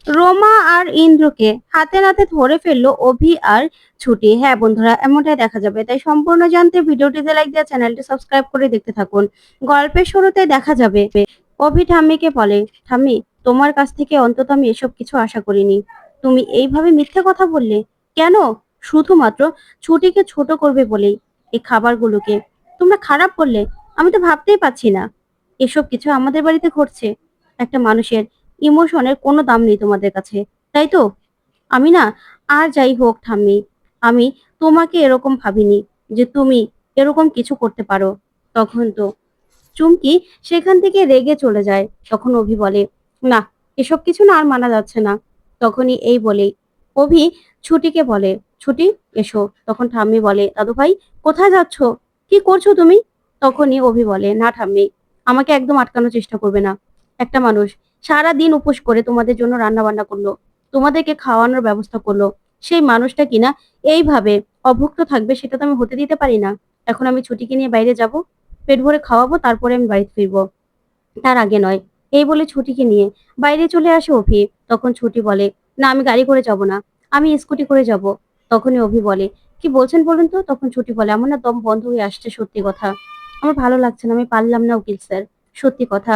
রোমা আর ইন্দ্রকে হাতে নাতে ধরে ফেললো অভি আর ছুটি। হ্যাঁ বন্ধুরা, এমনটাই দেখা যাবে। তাই সম্পূর্ণ জানতে ভিডিওটিতে লাইক দিয়ে চ্যানেলটি সাবস্ক্রাইব করে দেখতে থাকুন। গল্পের শুরুতে দেখা যাবে অভি ঠাম্মিকে বলে, ঠাম্মি, তোমার কাছ থেকে অন্তত আমি এসব কিছু আশা করিনি। তুমি এইভাবে মিথ্যে কথা বললে কেন? শুধুমাত্র ছুটিকে ছোট করবে বলেই এই খাবারগুলোকে তোমরা খারাপ করলে? আমি তো ভাবতেই পারছি না এসব কিছু আমাদের বাড়িতে ঘটছে। একটা মানুষের ইমোশনের কোনো দাম নেই তোমাদের কাছে, তাই তো? আমি না, আর যাই হোক ঠাম্মি, আমি তোমাকে এরকম ভাবিনি যে তুমি এরকম কিছু করতে পারো। তখন তো চুমকি সেখান থেকে রেগে চলে যায়। তখন অভি বলে, না, এসব কিছু না আর মানা যাচ্ছে না। তখনই এই বলেই অভি ছুটিকে বলে, ছুটি, এসো। তখন ঠাম্মি বলে, দাদু ভাই, কোথায় যাচ্ছ? কি করছো তুমি? তখনই অভি বলে, না ঠাম্মি, আমাকে একদম আটকানোর চেষ্টা করবে না। একটা মানুষ সারা দিন উপোস করে তোমাদের জন্য রান্না বান্না করলো, তোমাদেরকে খাওয়ানোর ব্যবস্থা করলো, সেই মানুষটা কিনা এইভাবে অভুক্ত থাকবে, সেটা তো আমি হতে দিতে পারি না। এখন আমি ছুটিকে নিয়ে বাইরে যাব, পেট ভরে খাওয়াবো, তারপরে আমি বাড়িতে ফিরবো, তার আগে নয়। এই বলে ছুটিকে নিয়ে বাইরে চলে আসে অভি। তখন ছুটি বলে, না, আমি গাড়ি করে যাব না, আমি স্কুটি করে যাব। তখনই অভি বলে, কি বলছেন বলুন তো? তখন ছুটি বলে, আমার না দম বন্ধ হয়ে আসছে, সত্যি কথা। আমার ভালো লাগছে না, আমি পারলাম না উকিল স্যার। সত্যি কথা,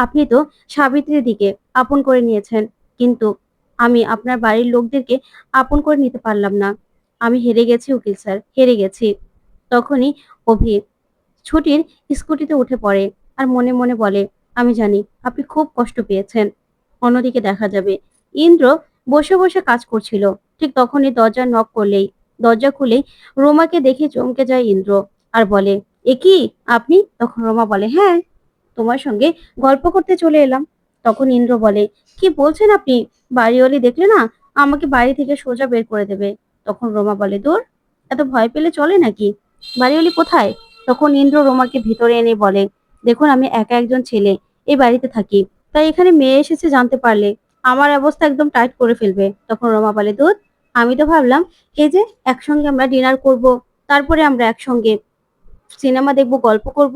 আপনি তো সাবিত্রীর দিকে আপন করে নিয়েছেন, কিন্তু আমি আপনার বাড়ির লোকদেরকে আপন করে নিতে পারলাম না। আমি হেরে গেছি উকিল স্যার, হেরে গেছি। তখনই অভি ছুটির স্কুটিতে উঠে পড়ে আর মনে মনে বলে, আমি জানি আপনি খুব কষ্ট পেয়েছেন। অন্যদিকে দেখা যাবে ইন্দ্র বসে বসে কাজ করছিল। ঠিক তখনই দরজা নক করলেই, দরজা খুলেই রোমাকে দেখে চমকে যায় ইন্দ্র আর বলে, এ কি আপনি? তখন রোমা বলে, হ্যাঁ, তোমার সঙ্গে গল্প করতে চলে এলাম। তখন ইন্দ্র বলে, কি বলছেন আপনি? বাড়িওয়ালি দেখলে না আমাকে বাড়ি থেকে সোজা বের করে দেবে। তখন রোমা বলে, দূর, এত ভয় পেলে চলে নাকি? বাড়িওয়ালি কোথায়? তখন ইন্দ্র রোমাকে ভিতরে এনে বলে, দেখুন, আমি একা একজন ছেলে এই বাড়িতে থাকি, তাই এখানে মেয়ে এসেছে জানতে পারলে আমার অবস্থা একদম টাইট করে ফেলবে। তখন রোমা বলে, দুধ, আমি তো ভাবলাম এই যে একসঙ্গে আমরা ডিনার করব, তারপরে আমরা একসঙ্গে সিনেমা দেখব, গল্প করব।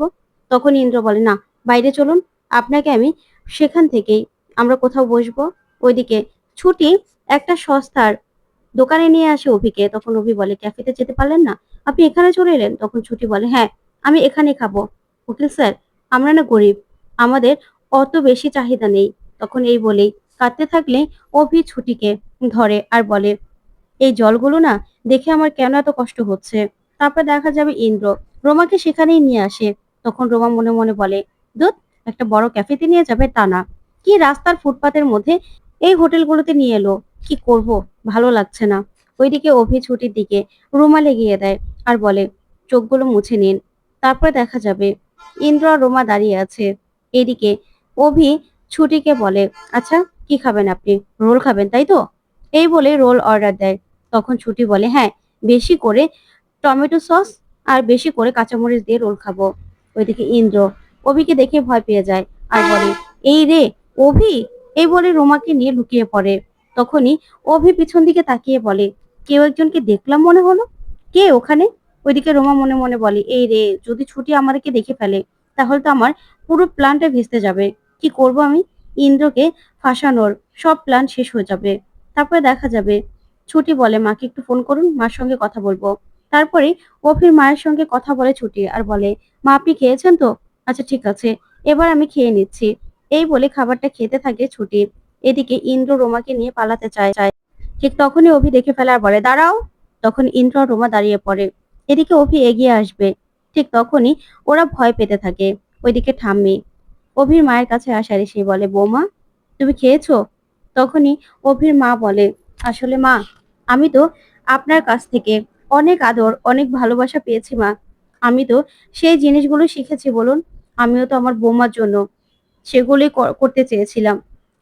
তখন ইন্দ্র বলে, না, বাইরে চলুন, আপনাকে আমি সেখান থেকেই আমরা কোথাও বসবো। ওইদিকে ছুটি একটা সস্তার দোকানে নিয়ে আসে অভিকে। তখন অভি বলে, ক্যাফেতে যেতে পারলেন না, আপনি এখানে চলে এলেন। তখন ছুটি বলে, হ্যাঁ, আমি এখানে খাবো। উকিল স্যার, আমরা না গরিব, আমাদের অত বেশি চাহিদা নেই। তখন এই বলেই কাঁদতে থাকলে অভি ছুটিকে ধরে আর বলে, এই জলগুলো না দেখে আমার কেন এত কষ্ট হচ্ছে। তারপর দেখা যাবে ইন্দ্র রোমাকে সেখানেই নিয়ে আসে। তখন রোমা মনে মনে বলে, দুধ, একটা বড় ক্যাফেতে নিয়ে যাবে তা না, কি রাস্তার ফুটপাতের মধ্যে এই হোটেলগুলোতে নিয়ে এলো। কি করব, ভালো লাগছে না। ওইদিকে অভি ছুটির দিকে রুমাল এগিয়ে দেয় আর বলে, চোখগুলো মুছে নিন। তারপরে দেখা যাবে ইন্দ্র আর রোমা দাঁড়িয়ে আছে। এদিকে অভি ছুটিকে বলে, আচ্ছা, কি খাবেন আপনি? রোল খাবেন তাই তো? এই বলে রোল অর্ডার দেয়। তখন ছুটি বলে, হ্যাঁ, বেশি করে টমেটো সস আর বেশি করে কাঁচামরিচ দিয়ে রোল খাবো। ওইদিকে ইন্দ্র অভিকে দেখে ভয় পেয়ে যায় আর বলে, এই রে অভি! এই বলে রোমাকে নিয়ে লুকিয়ে পড়ে। তখনই অভি পিছন দিকে তাকিয়ে বলে, কেউ একজনকে দেখলাম মনে হলো, কে ওখানে? ওইদিকে রোমা মনে মনে বলে, এই রে, যদি ছুটি আমাদেরকে দেখে ফেলে তাহলে তো আমার পুরো প্ল্যানটা ভেস্তে যাবে। কি করব আমি? ইন্দ্রকে ফাঁসানোর সব প্ল্যান শেষ হয়ে যাবে। তারপরে দেখা যাবে ছুটি বলে, মাকে একটু ফোন করুন, মার সঙ্গে কথা বলবো। তারপরে অভির মায়ের সঙ্গে কথা বলে ছুটি আর বলে, মা, আপনি খেয়েছেন তো? আচ্ছা, ঠিক আছে, এবার আমি খেয়ে নিচ্ছি। এই বলে খাবারটা খেতে থাকে ছুটি। এদিকে ইন্দ্র রোমাকে নিয়ে পালাতে চায়। ঠিক তখনই অভি দেখে ফেলে আর বলে, দাঁড়াও। তখন ইন্দ্র আর রোমা দাঁড়িয়ে পড়ে। এদিকে অভি এগিয়ে আসবে। ঠিক তখনই ওরা ভয় পেতে থাকে। ওইদিকে ঠাম্মি অভির মায়ের কাছে আসার এসে বলে, বৌমা, তুমি খেয়েছো? তখনই অভির মা বলে, আসলে মা, আমি তো আপনার কাছ থেকে অনেক আদর, অনেক ভালোবাসা পেয়েছি মা। আমি তো সেই জিনিসগুলো শিখেছি বলুন। আমিও তো আমার বৌমার জন্য সেগুলোই করতে চেয়েছিলাম।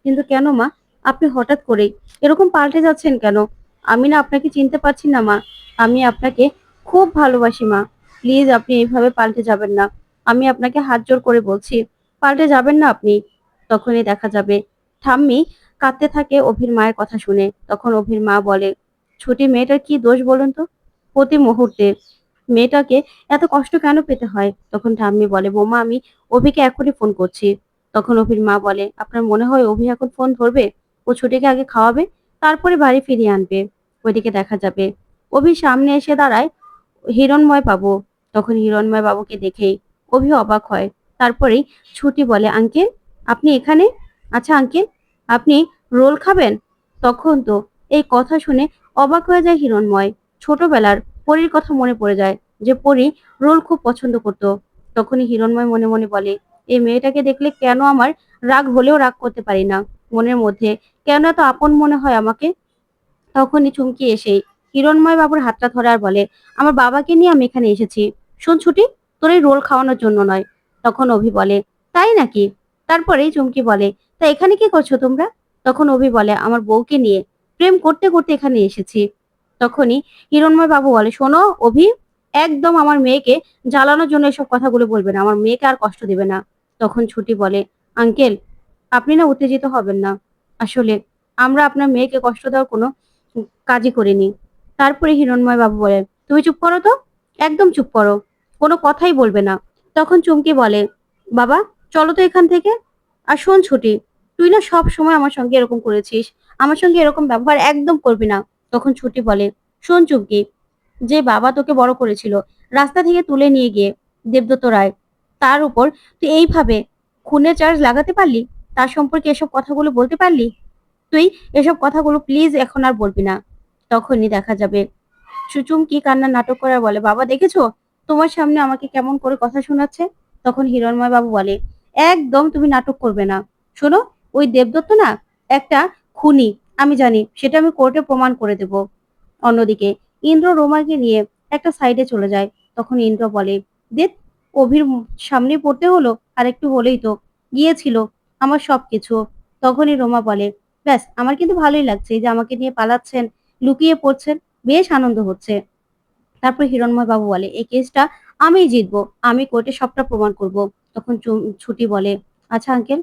কিন্তু কেন মা, আপনি হঠাৎ করেই এরকম পাল্টে যাচ্ছেন কেন? আমি না আপনাকে চিনতে পারছি না মা। আমি আপনাকে খুব ভালোবাসি মা। প্লিজ আপনি এইভাবে পাল্টে যাবেন না। আমি আপনাকে হাত জোড় করে বলছি, পাল্টে যাবেন না আপনি। তখনই দেখা যাবে ঠাম্মি কাঁদতে থাকে অভির মায়ের কথা শুনে। তখন অভির মা বলে, ছোটি মেয়েটার কি দোষ বলুন তো? প্রতি মুহূর্তে মেয়েটাকে এত কষ্ট কেন পেতে হয়? তখন ঠাম্মি বলে, বৌমা, আমি অভিকে এখনই ফোন করছি। তখন অভির মা বলে, আপনার মনে হয় অভি এখন ফোন ধরবে? ও ছুটিকে আগে খাওয়াবে, তারপরে বাড়ি ফিরিয়ে আনবে। ওইদিকে দেখা যাবে অভি সামনে এসে দাঁড়ায় হিরণময় বাবু। তখন হিরণময় বাবুকে দেখেই অভি অবাক হয়। তারপরেই ছুটি বলে, আঙ্কেল আপনি এখানে? আচ্ছা আঙ্কেল, আপনি রোল খাবেন? তখন তো এই কথা শুনে অবাক হয়ে যায় হিরণময়। ছোটবেলার পরীর কথা মনে পড়ে যায়, যে পরী রোল খুব পছন্দ করত। তখনই হিরণময় মনে মনে বলে, এই মেয়েটাকে দেখলে কেন আমার রাগ হলেও রাগ করতে পারি না, মনের মধ্যে কেন এত আপন মনে হয় আমাকে। তখনই চুমকি এসেই হিরণময় বাবুর হাতটা ধরে আর বলে, আমার বাবাকে নিয়ে আমি এখানে এসেছি। শোন ছুটি, তোর এই রোল খাওয়ানোর জন্য নয়। তখন অভি বলে, তাই নাকি? তারপরেই চুমকি বলে, তা এখানে কি করছো তোমরা? তখন অভি বলে, আমার বউকে নিয়ে প্রেম করতে করতে এখানে এসেছি। তখনই হিরণময় বাবু বলে, শোনো অভি, একদম আমার মেয়েকে জ্বালানোর জন্য এসব কথাগুলো বলবে না, আমার মেয়েকে আর কষ্ট দেবে না। তখন ছুটি বলে, আঙ্কেল আপনি না উত্তেজিত হবেন না, আসলে আমরা আপনার মেয়েকে কষ্ট দেওয়ার কোনো কাজই করিনি। তারপরে হিরণময় বাবু বলেন, তুমি চুপ করো তো, একদম চুপ করো, কোনো কথাই বলবে না। তখন চুমকি বলে, বাবা চলো তো এখান থেকে। আর শোন ছুটি, তুই না সব সময় আমার সঙ্গে এরকম করেছিস, আমার সঙ্গে এরকম ব্যবহার একদম করবি না। তখন ছুটি বলে, শোন চুমকি, যে বাবা তোকে বড় করেছিল, রাস্তা থেকে তুলে নিয়ে গিয়ে দেবদত্ত রায়, তার উপর তুই এইভাবে খুনের চার্জ লাগাতে পারলি? তার সম্পর্কে এসব কথাগুলো বলতে পারলি? তুই এসব কথাগুলো প্লিজ এখন আর বলবি না। তখনই দেখা যাবে সুচুমকি কান্নার নাটক করে বলে, বাবা দেখেছো তোমার সামনে আমাকে কেমন করে কথা শোনাচ্ছে। তখন হিরণময় বাবু বলে, একদম তুমি নাটক করবে না। শোনো, ওই দেবদত্ত না একটা খুনি, আমি জানি, সেটা আমি কোর্টে প্রমাণ করে দেব। অন্যদিকে ইন্দ্র রোমাকে নিয়ে একটা সাইডে চলে যায়। তখন ইন্দ্র বলে, দেখ অভির সামনে পড়তে হলো, আর একটু হলেই তো গিয়েছিল আমার সবকিছু। তখনই রোমা বলে, ব্যাস আমার কিন্তু ভালোই লাগছে, এই যে আমাকে নিয়ে পালাচ্ছেন, লুকিয়ে পড়ছেন, বেশ আনন্দ হচ্ছে। তারপর হিরণময় বাবু বলে, এই কেসটা আমিই জিতবো, আমি কোর্টে সবটা প্রমাণ করব। তখন ছুটি বলে, আচ্ছা আঙ্কেল,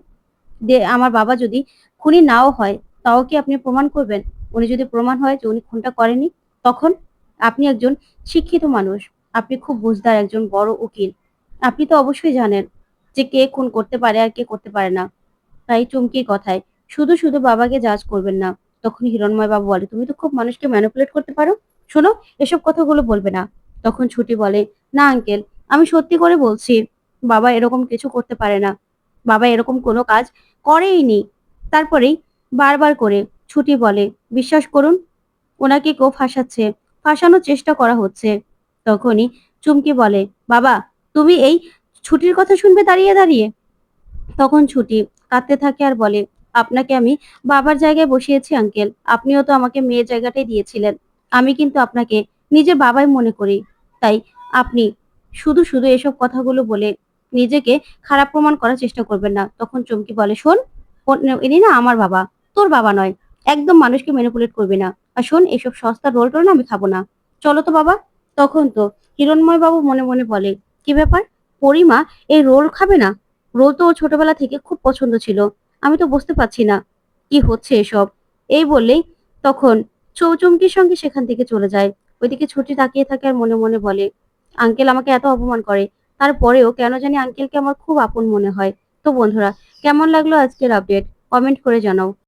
আমার বাবা যদি খুনি নাও হয়, তাও কি আপনি প্রমাণ করবেন? উনি যদি প্রমাণ হয় যে উনি খুনটা করেনি, তখন? আপনি একজন শিক্ষিত মানুষ, আপনি খুব বুঝদার একজন বড় উকিল, আপনি তো অবশ্যই জানেন যে কে খুন করতে পারে আর কে করতে পারে না। তাই চুমকির কথায় শুধু শুধু বাবাকে জাজ করবেন না। তখন হিরণময় বাবু বলে, তুমি তো খুব মানুষকে ম্যানিপুলেট করতে পারো, শোনো এসব কথাগুলো বলবে না। তখন ছুটি বলে, না আঙ্কেল, আমি সত্যি করে বলছি, বাবা এরকম কিছু করতে পারে না, বাবা এরকম কোনো কাজ করেইনি। তারপরেই বারবার করে ছুটি বলে, বিশ্বাস করুন, ওনাকে কেউ ফাঁসাচ্ছে, ফাঁসানোর চেষ্টা করা হচ্ছে। তখনই চুমকি বলে, বাবা তুমি এই ছুটির কথা শুনবে দাঁড়িয়ে দাঁড়িয়ে? তখন ছুটি কাঁদতে থাকে আর বলে, আপনাকে আমি বাবার জায়গায় বসিয়েছি আঙ্কেল, আপনিও তো আমাকে মেয়ের জায়গাটাই দিয়েছিলেন, আমি কিন্তু আপনাকে নিজের বাবাই মনে করি। তাই আপনি শুধু শুধু এসব কথাগুলো বলে নিজেকে খারাপ প্রমাণ করার চেষ্টা করবেন না। তখন চমকি বলে, শোন, ইনি না আমার বাবা, তোর বাবা নয়, একদম মানুষকে ম্যানিপুলেট করবি না। আর শোন, এসব সস্তা রোল টোল না আমি খাবো না, চলো তো বাবা। তখন তো হিরণময় বাবু মনে মনে বলে, কি ব্যাপার, পরিমা এই রোল খাবে না? রোল তো ওর ছোটবেলা থেকে খুব পছন্দ ছিল, আমি তো বুঝতে পারছি না কি হচ্ছে এসব। এই বললেই তখন চৌচুমকির সঙ্গে সেখান থেকে চলে যায়। ওইদিকে ছুটি তাকিয়ে থাকে আর মনে মনে বলে, আঙ্কেল আমাকে এত অপমান করে, তারপরেও কেন জানি আঙ্কেলকে আমার খুব আপন মনে হয়। তো বন্ধুরা, কেমন লাগলো আজকের আপডেট, কমেন্ট করে জানাও।